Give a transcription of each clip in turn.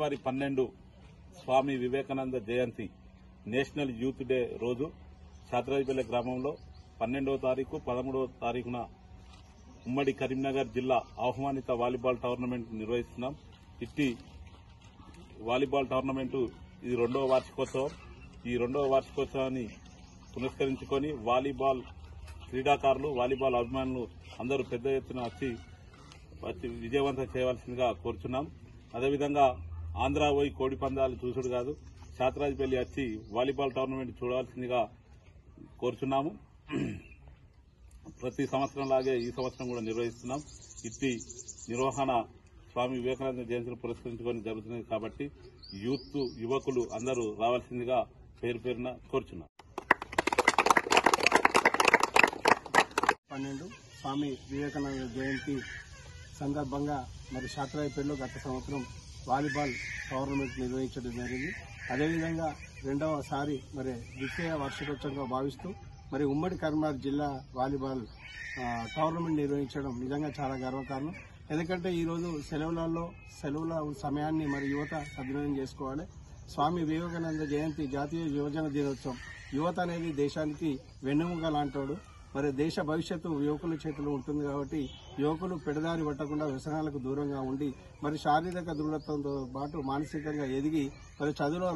జనవరి 12 స్వామి వివేకానంద జయంతి national youth day రోజు శాతరాజపల్లి గ్రామంలో 12వ తారీఖు 13వ తారీఖున ఉమ్మడి కరీంనగర్ జిల్లా ఆహ్వానిత వాలీబాల్ టోర్నమెంట్ నిర్వహిస్తున్నాం. ఇట్టి వాలీబాల్ టోర్నమెంటు ఇది 2వ వార్షికోత్సవం. ఈ 2వ వార్షికోత్సవాన్ని పురస్కరించుకొని వాలీబాల్ క్రీడాకారులు, వాలీబాల్ అభిమానులు అందరూ పెద్ద ఎత్తున వచ్చి విజయవంతం చేయవలసిందిగా కోరుచున్నాం. అదేవిధంగా ఆంధ్ర పోయి కోడి పందాలు చూసుడు కాదు, శాతరాజపల్లి వచ్చి వాలీబాల్ టోర్నమెంట్ చూడవలసిందిగా కోరుచున్నాము. ప్రతి సంవత్సరం లాగే ఈ సంవత్సరం కూడా నిర్వహిస్తున్నాం. ఇట్టి నిర్వహణ స్వామి వివేకానంద జయంతిని పురస్కరించుకొని జరుగుతుంది కాబట్టి యువకులు అందరూ రావాల్సిందిగా పేరు పేరున కోరుచున్నాం. 12 స్వామి వివేకానంద జయంతి సందర్భంగా మరి శాతరాజపల్లిలో గత సంవత్సరం వాలీబాల్ టోర్నమెంట్ నిర్వహించడం జరిగింది. అదేవిధంగా 2వసారి మరి ద్వితీయ వార్షికోత్సవంగా భావిస్తూ మరి ఉమ్మడి కరీంనగర్ జిల్లా వాలీబాల్ టోర్నమెంట్ నిర్వహించడం నిజంగా చాలా గర్వకారణం. ఎందుకంటే ఈరోజు సెలవుల సమయాన్ని మరి యువత సద్వినియోగం చేసుకోవాలి. స్వామి వివేకానంద జయంతి జాతీయ యువజన దినోత్సవం. యువత అనేది దేశానికి వెన్నెముక లాంటోడు. మరి దేశ భవిష్యత్తు యువకుల చేతిలో ఉంటుంది కాబట్టి యువకులు పెడదారి పట్టకుండా వ్యసనాలకు దూరంగా ఉండి మరి శారీరక దృఢత్వంతో పాటు మానసికంగా ఎదిగి మరి చదువులో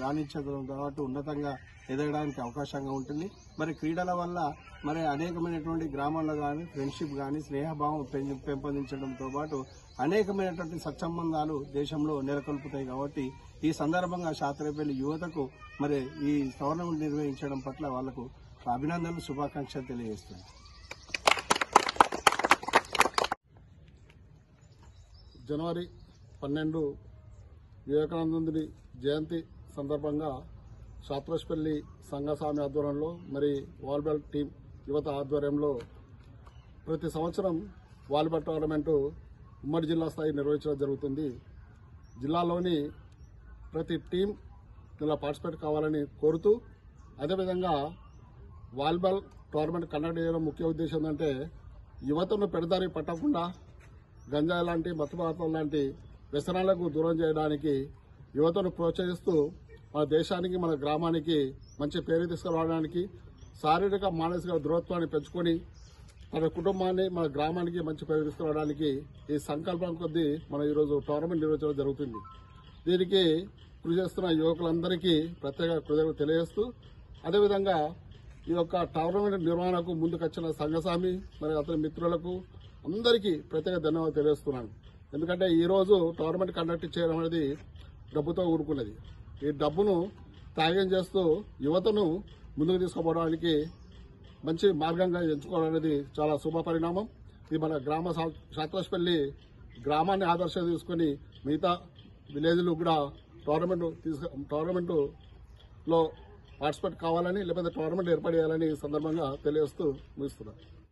రాణించడంతో పాటు ఉన్నతంగా ఎదగడానికి అవకాశంగా ఉంటుంది. మరి క్రీడల వల్ల మరి అనేకమైనటువంటి గ్రామాల్లో కానీ ఫ్రెండ్షిప్ కానీ స్నేహభావం పెంపొందించడంతో పాటు అనేకమైనటువంటి సత్సంబంధాలు దేశంలో నెలకొల్పుతాయి. కాబట్టి ఈ సందర్భంగా శాతరాజపల్లి యువతకు మరి ఈ టోర్నమెంట్ నిర్వహించడం పట్ల వాళ్లకు అభినందనలు, శుభాకాంక్షలు తెలియజేస్తున్నాను. జనవరి 12 వివేకానందుని జయంతి సందర్భంగా శాతరాజపల్లి సంఘస్వామి ఆధ్వర్యంలో మరి వాలీబాల్ టీం యువత ఆధ్వర్యంలో ప్రతి సంవత్సరం వాలీబాల్ టోర్నమెంటు ఉమ్మడి జిల్లా స్థాయి నిర్వహించడం జరుగుతుంది. జిల్లాలోని ప్రతి టీం ఇలా పార్టిసిపేట్ కావాలని కోరుతూ, అదేవిధంగా వాలీబాల్ టోర్నమెంట్ కండక్ట్ చేయడం ముఖ్య ఉద్దేశం ఏంటంటే యువతను పెడదారి పట్టకుండా గంజాయి లాంటి మత్తు పదార్థాలు లాంటి వ్యసనాలకు దూరం చేయడానికి యువతను ప్రోత్సహిస్తూ మన దేశానికి, మన గ్రామానికి మంచి పేరు తీసుకురావడానికి, శారీరక మానసిక దృఢత్వాన్ని పెంచుకొని మన కుటుంబాన్ని, మన గ్రామానికి మంచి పేరు తీసుకురావడానికి ఈ సంకల్పం కొద్దీ మనం ఈరోజు టోర్నమెంట్ నిర్వహించడం జరుగుతుంది. దీనికి కృషి చేస్తున్న యువకులందరికీ ప్రత్యేక కృతజ్ఞతలు తెలియజేస్తూ, అదేవిధంగా ఈ యొక్క టోర్నమెంట్ నిర్వహణకు ముందుకొచ్చిన సంఘస్వామి మరి అతని మిత్రులకు అందరికీ ప్రత్యేక ధన్యవాదాలు తెలియజేస్తున్నాను. ఎందుకంటే ఈరోజు టోర్నమెంట్ కండక్ట్ చేయడం అనేది డబ్బుతో కూడుకున్నది. ఈ డబ్బును త్యాగం చేస్తూ యువతను ముందుకు తీసుకుపోవడానికి మంచి మార్గంగా ఎంచుకోవడం అనేది చాలా శుభ పరిణామం. ఇది మన శాతరాజపల్లి గ్రామాన్ని ఆదర్శంగా తీసుకుని మిగతా విలేజ్లు కూడా టోర్నమెంట్లో పార్టిసిపేట్ కావాలని, లేకపోతే టోర్నమెంట్ ఏర్పాటు చేయాలని సందర్భంగా తెలియజేస్తూ ముగిస్తున్నాను.